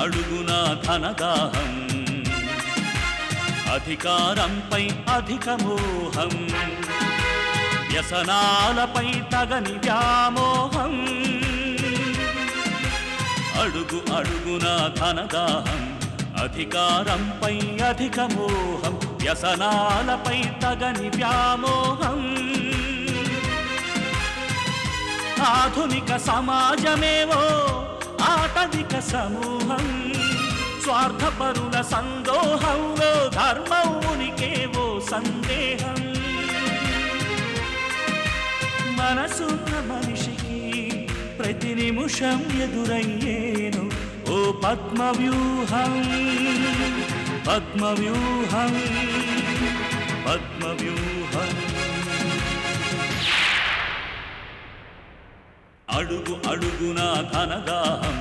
అడుగునా ధనదాహం అధికారంపై అధిక మోహం వ్యసనాలపై తగని వ్యామోహం అడుగు అడుగునా ధనదాహం అధికారంపై అధిక మోహం వ్యసనాలపై తగని వ్యామోహం ఆధునిక సమాజమేవో ఆటవిక సమూహం స్వార్థపరుల సందోహంలో ధర్మం ఉనికేవో సందేహం మనసున్న మనిషికి ప్రతి నిమిషం ఎదురయ్యేను ఓ పద్మవ్యూహం పద్మవ్యూహం పద్మవ్యూహం అడుగు అడుగునా ధనదాహం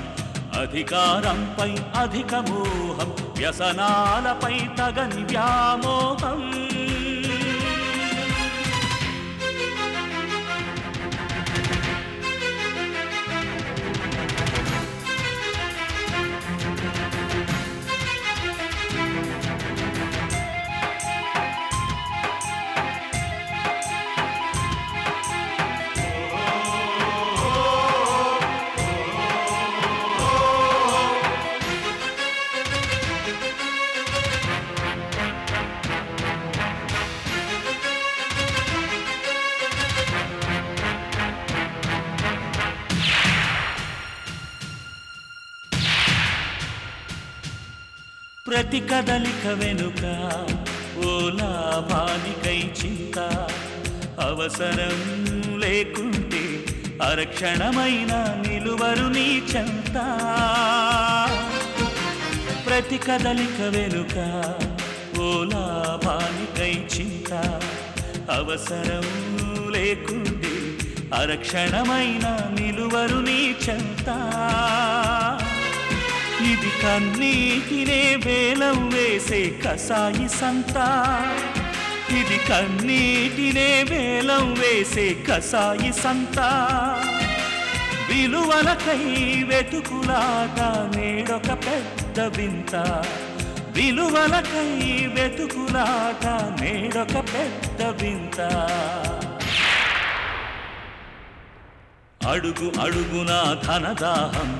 అధికారంపై అధిక మోహం వ్యసనాలపై తగని వ్యామోహం ప్రతి కదలిక వెనుక ఓ లాభానికై చింత అవసరం లేకుంటే అరక్షణమైన నిలువరు నీ చెంత ప్రతి కదలిక వెనుక ఓ లాభానికై చింత అవసరం లేకుంటే అరక్షణమైన నిలువరు నీ చెంత ఇది కన్నీటినే వేలం వేసే కసాయి సంత ఇది కన్నీటినే వేలం వేసే కసాయి సంత విలువలకై వెతుకులాట నేడొక పెద్ద వింత విలువలకై వెతుకులాట నేడొక పెద్ద వింత అడుగు అడుగునా ధనదాహం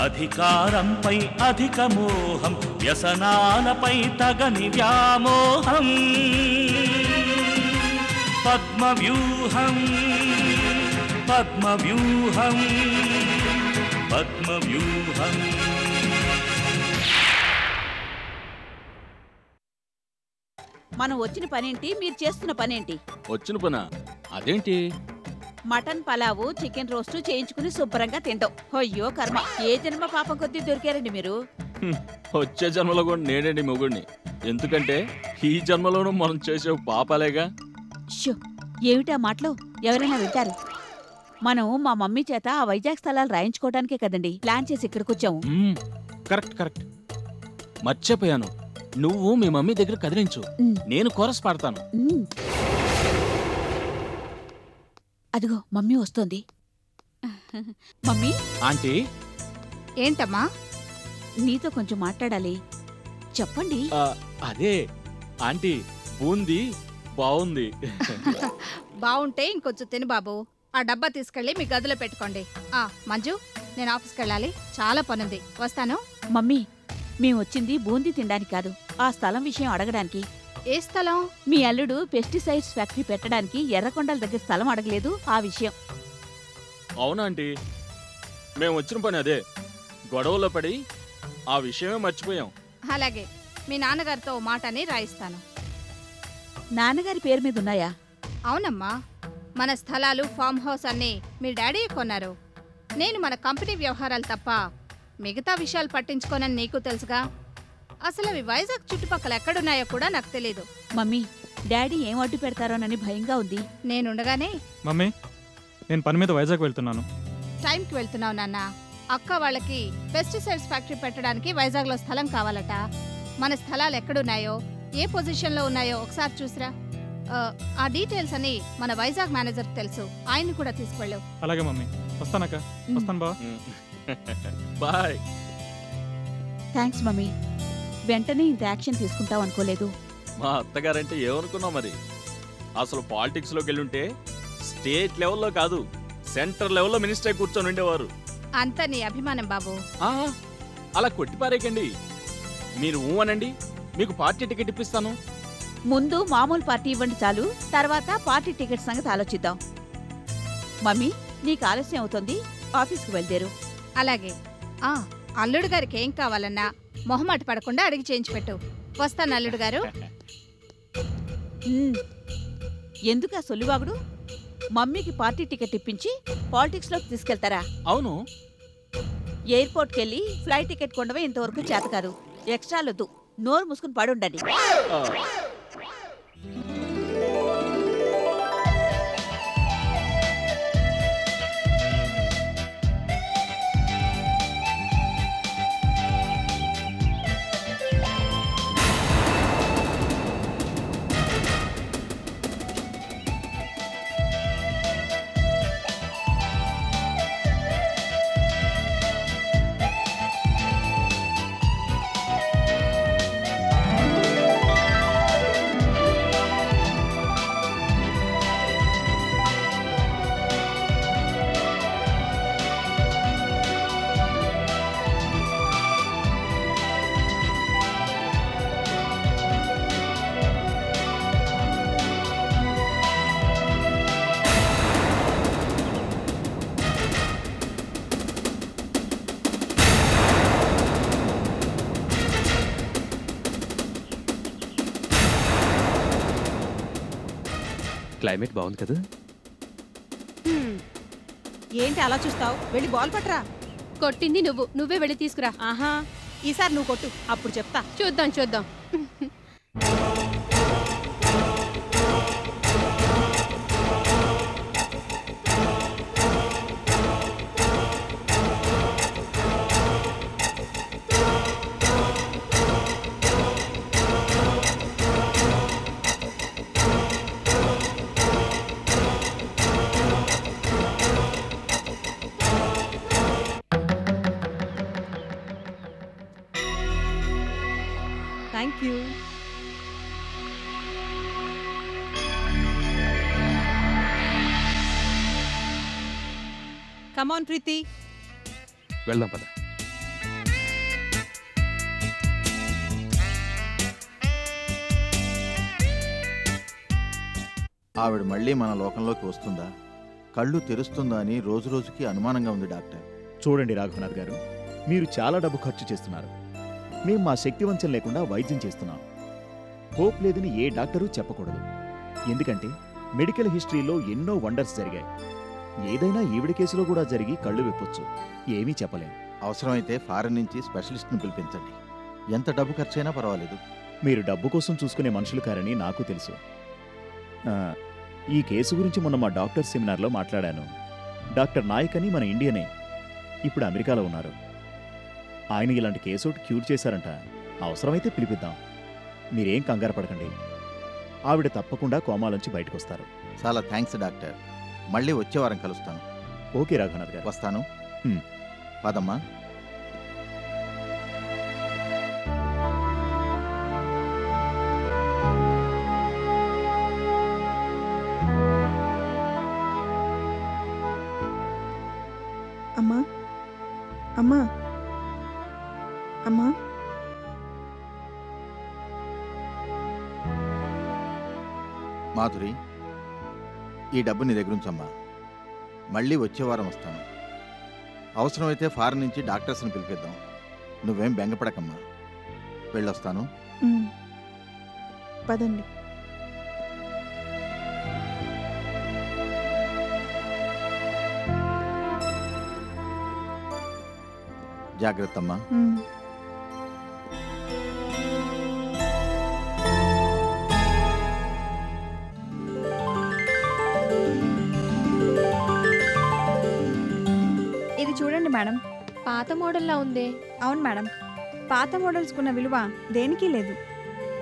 అధికారంపై అధిక మోహం వ్యసనాలపై తగని వ్యామోహం పద్మవ్యూహం పద్మవ్యూహం పద్మవ్యూహం మనం వచ్చిన పనేంటి మీరు చేస్తున్న పనేంటి వచ్చిన పనా అదేంటి మటన్ పలావు చికెన్ రోస్ట్ చేయించుకుని శుభ్రంగా తింటాం అయ్యో కర్మ ఏ జన్మ పాపం కొద్దీ దొరికారండి మీరు వచ్చే జన్మలో కూడా నేనండి మొగుడిని ఎందుకంటే ఈ జన్మలోనూ మనం చేసే పాపాలేగా ఏమిటా మాటలు ఎవరైనా వింటారు మనం మా మమ్మీ చేత ఆ వైజాగ్ స్థలాలు రాయించుకోవడానికే కదండి ప్లాన్ చేసి ఇక్కడికి వచ్చాము కరెక్ట్ కరెక్ట్ మర్చిపోయాను నువ్వు మీ మమ్మీ దగ్గర కదిలించు నేను కోరస్ పాడతాను అదిగో మమ్మీ వస్తోంది మమ్మీ ఆంటీ ఏంటమ్మా నీతో కొంచెం మాట్లాడాలి చెప్పండి అదే ఆంటీ బూందీ బాగుంది బాగుంటే ఇంకొంచెం తిను బాబు ఆ డబ్బా తీసుకెళ్ళి మీ గదిలో పెట్టుకోండి మంజు నేను ఆఫీస్కి వెళ్ళాలి చాలా పనుంది వస్తాను మమ్మీ మేము వచ్చింది బూందీ తినడానికి కాదు ఆ స్థలం విషయం అడగడానికి ఏ స్థలం మీ అల్లుడు పెస్టిసైడ్స్ ఫ్యాక్టరీ పెట్టడానికి ఎర్రకొండల దగ్గర స్థలం అడగలేదు ఆ విషయం అవునా ఆంటీ మేము వచ్చిన పని అదే గొడవలో పడి ఆ విషయమే మర్చిపోయాం అలాగే మీ నాన్నగారితో మాటని రాయిస్తాను నాన్నగారి పేరు మీద ఉన్నాయా అవునమ్మా మన స్థలాలు ఫామ్ హౌస్ అన్నీ మీ డాడీ కొన్నారు నేను మన కంపెనీ వ్యవహారాలు తప్ప మిగతా విషయాలు పట్టించుకోనని నీకు తెలుసుగా అసలు అవి వైజాగ్ చుట్టుపక్కల ఎక్కడున్నాయో కూడా నాకు తెలీదు మమ్మీ డాడీ ఏం అడ్డు పెడతారోనని భయంగా ఉంది నేనుండగానే మమ్మీ నేను పని మీద వైజాగ్ వెళ్తున్నాను టైంకి వెళ్తున్నావు నాన్న అక్క వాళ్ళకి పెస్టిసైడ్స్ ఫ్యాక్టరీ పెట్టడానికి వైజాగ్లో స్థలం కావాలట మన స్థలాలు ఎక్కడున్నాయో ఏ పొజిషన్లో ఉన్నాయో ఒకసారి చూసిరా ఆ డీటెయిల్స్ అని మన వైజాగ్ మేనేజర్కి తెలుసు ఆయన్ని కూడా తీసుకెళ్ళు అలాగే మమ్మీ వస్తానక్క వస్తాను బా బాయ్ థ్యాంక్స్ మమ్మీ. వెంటనే ఇంత యాక్షన్ తీసుకుంటావు అనుకోలేదు. మా అత్తగారంటే ఏమనుకున్నావు మరి? అసలు పాలిటిక్స్లోకి వెళ్ళుంటే స్టేట్ లెవెల్లో కాదు, సెంటర్ లెవెల్లో మినిస్టర్ కూర్చొని ఉండేవారు. అంతా నీ అభిమానం బాబు. అలా కొట్టిపారేకండి. మీరు అనండి, మీకు పార్టీ టికెట్ ఇప్పిస్తాను. ముందు మామూలు పార్టీ ఇవ్వండి చాలు, తర్వాత పార్టీ టికెట్ సంగతి ఆలోచిద్దాం. మమ్మీ, నీకు ఆలస్యం అవుతుంది, ఆఫీస్కి బయలుదేరు. అలాగే. అల్లుడు గారికి ఏం కావాలన్నా మొహమాట పడకుండా అడిగి చేయించి పెట్టు. వస్తాను అల్లుడు గారు. ఎందుకా సొల్లువాగుడు? మమ్మీకి పార్టీ టికెట్ ఇప్పించి పాలిటిక్స్లోకి తీసుకెళ్తారా? అవును. ఎయిర్పోర్ట్కి వెళ్ళి ఫ్లైట్ టికెట్ కొండవే ఇంతవరకు చేత కాదు. ఎక్స్ట్రాలొద్దు, నోరు మూసుకుని పడుండండి. క్లైమేట్ బాగుంది కదా? ఏంటి అలా చూస్తావు? వెళ్ళి బాల్ పట్టరా. కొట్టింది నువ్వే వెళ్ళి తీసుకురా. ఆహా, ఈసారి నువ్వు కొట్టు, అప్పుడు చెప్తా. చూద్దాం. Thank you. కమాన్ ప్రీతి, వెళ్దాం పద. ఆవిడ మళ్ళీ మన లోకంలోకి వస్తుందా, కళ్ళు తెరుస్తుందా అని రోజు రోజుకి అనుమానంగా ఉంది డాక్టర్. చూడండి రాఘవనాథ్ గారు, మీరు చాలా డబ్బు ఖర్చు చేస్తున్నారు. మేము మా శక్తివంచం లేకుండా వైద్యం చేస్తున్నాం. హోప్ లేదని ఏ డాక్టరు చెప్పకూడదు. ఎందుకంటే మెడికల్ హిస్టరీలో ఎన్నో వండర్స్ జరిగాయి. ఏదైనా ఈవిడ కేసులో కూడా జరిగి కళ్ళు విప్పొచ్చు. ఏమీ చెప్పలేం. అవసరమైతే ఫారెన్ నుంచి స్పెషలిస్ట్ను పిలిపించండి. ఎంత డబ్బు ఖర్చైనా పర్వాలేదు. మీరు డబ్బు కోసం చూసుకునే మనుషులు కారని నాకు తెలుసు. ఈ కేసు గురించి మొన్న మా డాక్టర్ సెమినార్లో మాట్లాడాను. డాక్టర్ నాయక్ అని మన ఇండియనే, ఇప్పుడు అమెరికాలో ఉన్నారు. ఆయన ఇలాంటి కేసు ఒకటి క్యూర్ చేశారంట. అవసరమైతే పిలిపిద్దాం. మీరేం కంగారు పడకండి. ఆవిడ తప్పకుండా కోమాలోంచి బయటకు వస్తారు. చాలా థ్యాంక్స్ డాక్టర్. మళ్ళీ వచ్చే వారం కలుస్తాను. ఓకే రాఘవనాథ్ గారు, వస్తాను. పదమ్మా. అమ్మా అమ్మా అమ్మా మాధురి, ఈ డబ్బు నీ దగ్గర ఉంచమ్మా. మళ్ళీ వచ్చే వారం వస్తాను. అవసరమైతే ఫారెన్ నుంచి డాక్టర్స్ని పిలిపిద్దాం. నువ్వేం బెంగపడకమ్మా. వెళ్ళొస్తాను. పదండి. జాగ్రత్తమ్మా. ఇది చూడండి మేడం. పాత మోడల్లా ఉందే. అవును మేడం, పాత మోడల్స్కున్న విలువ దేనికి లేదు.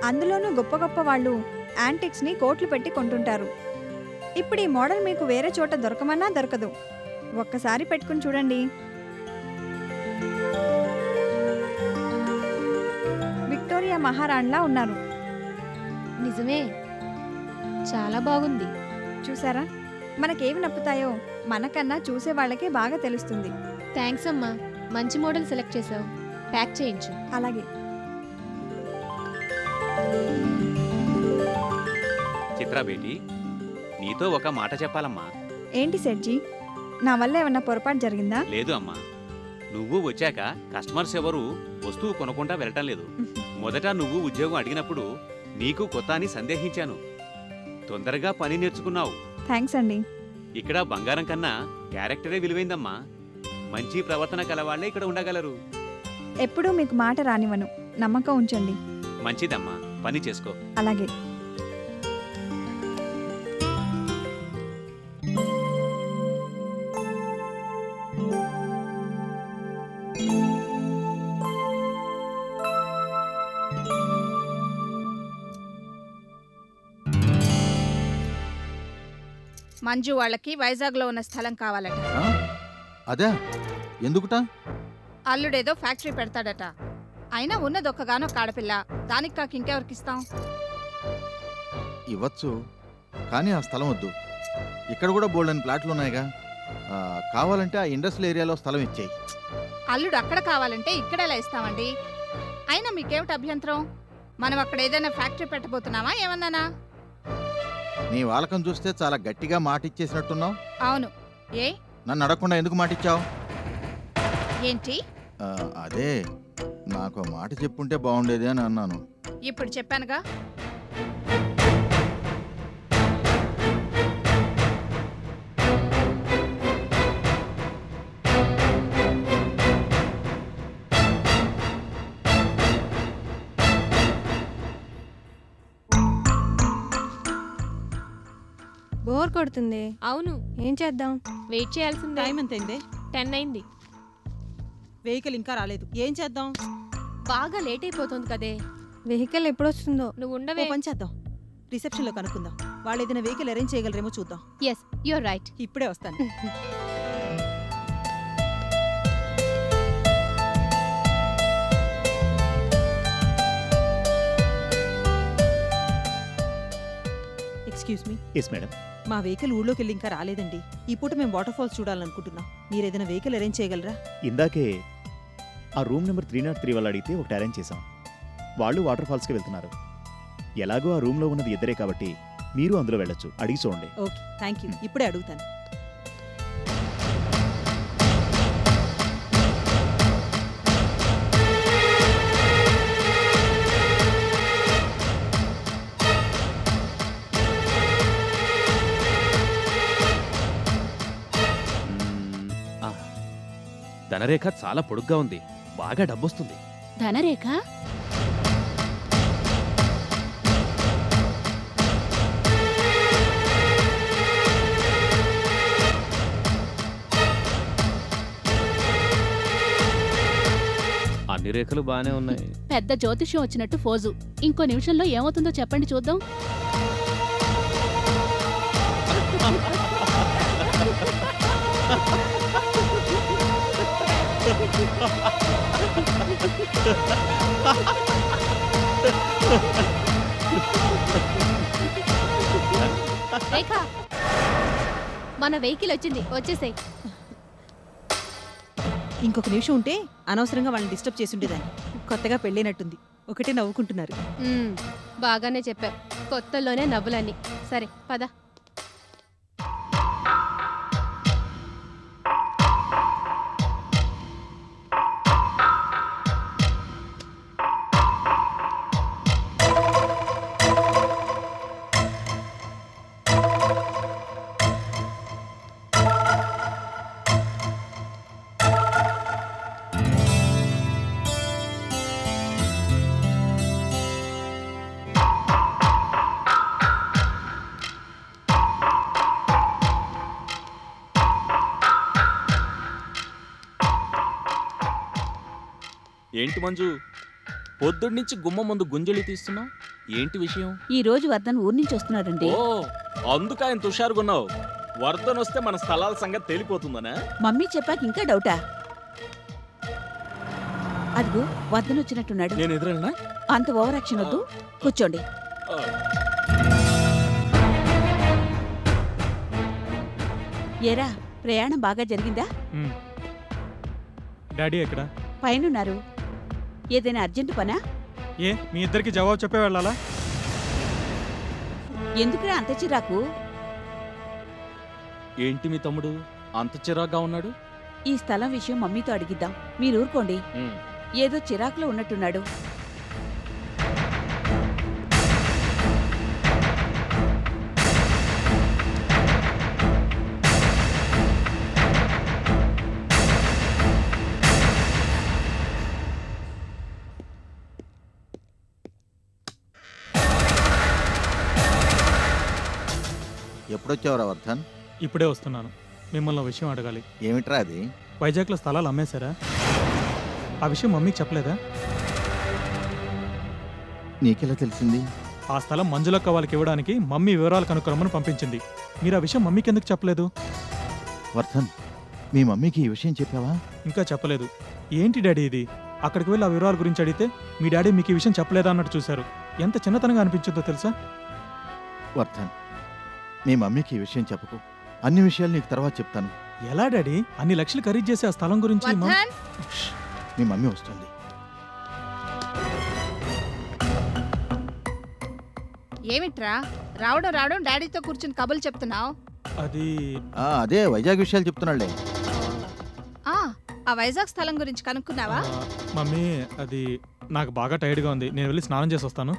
అందులోనూ గొప్ప గొప్ప వాళ్ళు యాంటిక్స్ని కోట్లు పెట్టి కొంటుంటారు. ఇప్పుడు ఈ మోడల్ మీకు వేరే చోట దొరకమన్నా దొరకదు. ఒక్కసారి పెట్టుకుని చూడండి. మహారాణిలా ఉన్నారు. నిజమే, చాలా బాగుంది. చూసారా, మనకేవి నప్పుతాయో మనకన్నా చూసే వాళ్ళకే బాగా తెలుస్తుంది. థ్యాంక్స్ అమ్మా, మంచి మోడల్ సెలెక్ట్ చేసావు. ప్యాక్ చేయించు. అలాగే. చిత్రా బేటీ, నీతో ఒక మాట చెప్పాలమ్మా. ఏంటి సెట్జీ, నా వల్ల ఏమన్నా పొరపాటు జరిగిందా? లేదు అమ్మా, నువ్వు వచ్చాక కస్టమర్స్ ఎవరు వస్తువు కొనకుండా వెళ్ళటం లేదు. మొదట నువ్వు ఉద్యోగం అడిగినప్పుడు నీకు కొత్త అని సందేహించాను. తొందరగా పని నేర్చుకున్నావు. థ్యాంక్స్ అండి. ఇక్కడ బంగారం కన్నా క్యారెక్టరే విలువైందమ్మా. మంచి ప్రవర్తన కలవాళ్లే ఇక్కడ ఉండగలరు. ఎప్పుడూ మీకు మాట రానివ్వను, నమ్మకం ఉంచండి. మంచిదమ్మా, పని చేసుకో. అలాగే. మంజు వాళ్ళకి వైజాగ్లో ఉన్న స్థలం కావాలట. అదే ఎందుకుట? అల్లుడేదో ఫ్యాక్టరీ పెడతాడట. అయినా ఉన్నదొక్కగానో ఆడపిల్ల, దానికి కాక ఇంకెవరికిస్తాం? ఇవ్వచ్చు, కానీ ఆ స్థలం వద్దు. ఇక్కడ కూడా బోల్డెన్ ప్లాట్లు ఉన్నాయిగా. కావాలంటే ఆ ఇండస్ట్రియల్ ఏరియాలో స్థలం ఇచ్చేయి. అల్లుడు అక్కడ కావాలంటే ఇక్కడేలా ఇస్తామండి? అయినా మీకేమిటి అభ్యంతరం? మనం అక్కడ ఏదైనా ఫ్యాక్టరీ పెట్టబోతున్నామా ఏమన్నానా? నీ వాలకం చూస్తే చాలా గట్టిగా మాట ఇచ్చేసినట్టున్నావు. అవును. ఏ, నన్ను అడగకుండా ఎందుకు మాట ఇచ్చావు? ఏంటి? అదే, నాకు మాట చెప్పుంటే బాగుండేది అని అన్నాను. ఇప్పుడు చెప్పానుగా. బోర్ కొడుతుంది. అవును, ఏం చేద్దాం? వెయిట్ చేయాల్సిందే. టైం ఎంత అయింది? 10 అయింది. వెహికల్ ఇంకా రాలేదు. ఏం చేద్దాం? బాగా లేట్ అయిపోతుంది కదే. వెహికల్ ఎప్పుడు వస్తుందో? నువ్వు ఓ ఉండవే. పని చేద్దాం, రిసెప్షన్లో కనుక్కుందాం. వాళ్ళు ఏదైనా వెహికల్ అరేంజ్ చేయగలరేమో చూద్దాం. Yes, you're right. ఇప్పుడే వస్తాను. Excuse me. Yes madam. మా వెహికల్ ఊళ్ళోకి వెళ్ళి ఇంకా రాలేదండి. ఈ పూట మేము వాటర్ ఫాల్స్ చూడాలనుకుంటున్నాం. మీరు ఏదైనా వెహికల్ అరేంజ్ చేయగలరా? ఇందాకే ఆ రూమ్ నెంబర్ 303 వాళ్ళు అడిగితే ఒకటి అరేంజ్ చేశాం. వాళ్ళు వాటర్ ఫాల్స్కి వెళ్తున్నారు. ఎలాగో ఆ రూమ్లో ఉన్నది ఇద్దరే కాబట్టి మీరు అందులో వెళ్ళొచ్చు. అడిగి చూడండి. Okay, thank you. ఇప్పుడే అడుగుతాను. ధనరేఖ చాలా పొడుగ్గా ఉంది, బాగా డబ్బొస్తుంది. ధనరేఖ? అన్ని రేఖలు బానే ఉన్నాయి. పెద్ద జ్యోతిష్యం వచ్చినట్టు ఫోజు. ఇంకో నిమిషంలో ఏమవుతుందో చెప్పండి చూద్దాం. రేఖ, మన వెహికల్ వచ్చింది, వచ్చేసాయి. ఇంకొక నిమిషం ఉంటే అనవసరంగా వాళ్ళని డిస్టర్బ్ చేసి ఉండేదాన్ని. కొత్తగా పెళ్ళైనట్టుంది, ఒకటే నవ్వుకుంటున్నారు. బాగానే చెప్పావు, కొత్తలోనే నవ్వులన్నీ. సరే పద. ఏంటి మంజు, పొద్దున్నుంచి గుమ్మ ముందు గుంజలి తీస్తున్నావు? ఏంటి విషయం? ఈ రోజు వర్ధన్ ఊరి నుంచి వస్తున్నాడండి. ఓ, అందుకు ఆయన తుషారుగున్నావు. వర్ధన్ వస్తే మన స్థలాల సంగతి తేలిపోతుందనా? మమ్మీ చెప్పాక ఇంకా డౌటా? అదిగో వద్దనొచ్చినట్టున్నాడు. నేను ఎదురెళ్ళనా? అంత ఓవర్ యాక్షన్ వద్దు, కూర్చోండి. ఏరా, ప్రయాణం బాగా జరిగిందా? డాడీ ఎక్కడ? పైనున్నారు. ఏదైనా అర్జెంట్ పనా? ఏ మీ ఇద్దరికి జవాబు చెప్పే వెళ్ళాలా? ఎందుకురా అంత చిరాకు? ఏంటి మీ తమ్ముడు అంత చిరాగ్గా ఉన్నాడు? ఈ స్థలం విషయం మమ్మీతో అడిగిద్దాం. మీరు ఊరుకోండి. ఏదో చిరాకులో ఉన్నట్టున్నాడు. ఎప్పుడొచ్చావురా వర్ధన్? ఇప్పుడే వస్తున్నాను. మిమ్మల్ని విషయం అడగాలి. ఏమిట్రా అది? వైజాగ్లో స్థలాలు అమ్మేశారా? ఆ విషయం మమ్మీకి చెప్పలేదా? నీకెలా తెలిసింది? ఆ స్థలం మంజులక్క వాళ్ళకి ఇవ్వడానికి మమ్మీ వివరాలు కనుక్కోమని పంపించింది. మీరు ఆ విషయం మమ్మీకి ఎందుకు చెప్పలేదు? వర్ధన్, మీ మమ్మీకి ఈ విషయం చెప్పావా? ఇంకా చెప్పలేదు. ఏంటి డాడీ ఇది? అక్కడికి వెళ్ళి ఆ వివరాల గురించి అడిగితే మీ డాడీ మీకు ఈ విషయం చెప్పలేదా అన్నట్టు చూశారు. ఎంత చిన్నతనంగా అనిపించిందో తెలుసా? వర్ధన్, మీ మమ్మీకి ఈ విషయం చెప్పకు. అన్ని విషయాలు నీకు తర్వాత చెప్తాను. ఎలా డాడీ? అన్ని లక్షలు ఖరీదు చేసే ఆ స్థలం గురించి మీ మమ్మీ వస్తుంది. ఏమిట్రా రావడం రావడం డాడీతో కూర్చుని కబుర్లు చెప్తున్నావు? అది అదే వైజాగ్ విషయాలు చెప్తున్నాళ్లే. ఆ వైజాగ్ స్థలం గురించి కనుక్కున్నావా? మమ్మీ, అది నాకు బాగా టైర్డ్గా ఉంది. నేను వెళ్ళి స్నానం చేసి వస్తాను.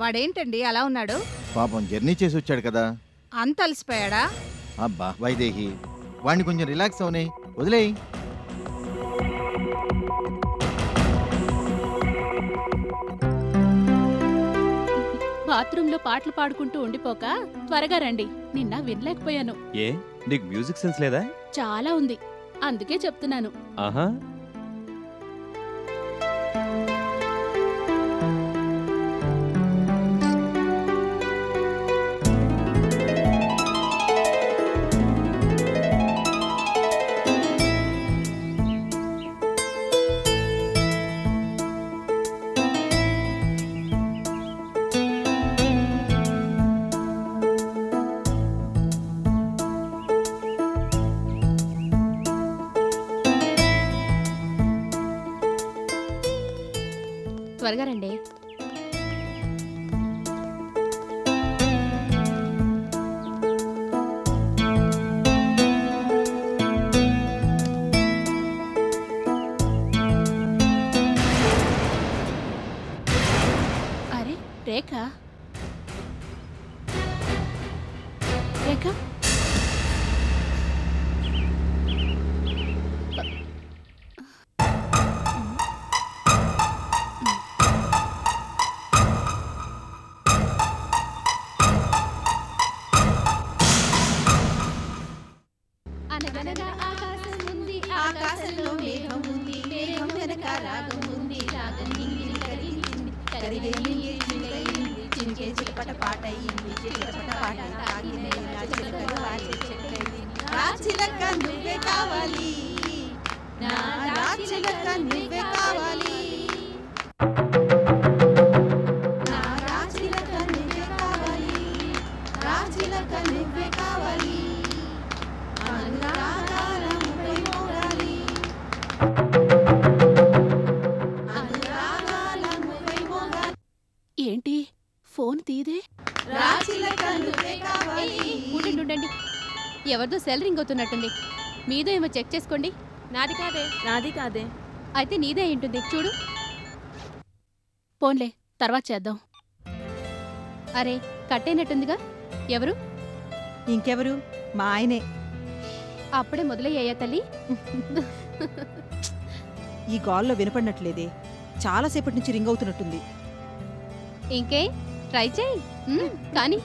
వాడేంటండి అలా ఉన్నాడు? పాపం జర్నీ చేసి వచ్చాడు కదా. అంత అలసిపోయాడా? అబ్బా వైదేహి, వాడిని కొంచెం రిలాక్స్ అవనే వదిలేయి. బాత్రూంలో పాటలు పాడుకుంటూ ఉండిపోక త్వరగా రండి. నిన్న వినలేకపోయాను. ఏ నీకు మ్యూజిక్ సెన్స్ లేదా? చాలా ఉంది, అందుకే చెప్తున్నాను. ఆహా. త్వరగా రండి. అరే రేఖ, రేఖ, ఆకాశంలో మేఘం ఉంది, మేఘం వెనక రాగం ఉంది, రాగం నింగిని కరిగింది, కరిగే నింగిని చిలకయింది, చిలికే చిలపట పాటయింది, చిలపట పాట తాగిన చిలకలు వాటి చెక్కయింది. నా చిలక నువ్వే కావాలి, నా చిలక నువ్వే కావాలి, నా చిలక నువ్వే కావాలి, నా చిలక నువ్వే కావాలి, అనురాగాల ముప్పై మోగాలి, అనురాగాల ముప్పై మోగాలి. ఏంటి ఫోన్ తీదే? ఉండండి, ఎవరిదో సెల్ రింగ్ అవుతున్నట్టుంది. మీదో ఏమో చెక్ చేసుకోండి. నాది కాదే. నాది కాదే. అయితే నీదే ఏంటుంది చూడు. పోన్లే, తర్వాత చేద్దాం. అరే కట్టేనట్టుందిగా. ఎవరు? ఇంకెవరు? మా ఆయనే. అప్పుడే మొదలయ్యాయా తల్లి? ఈ కాల్లో వినపడినట్లేదే. చాలాసేపటి నుంచి రింగ్ అవుతున్నట్టుంది. ఇంకే ట్రై చేయి కానీ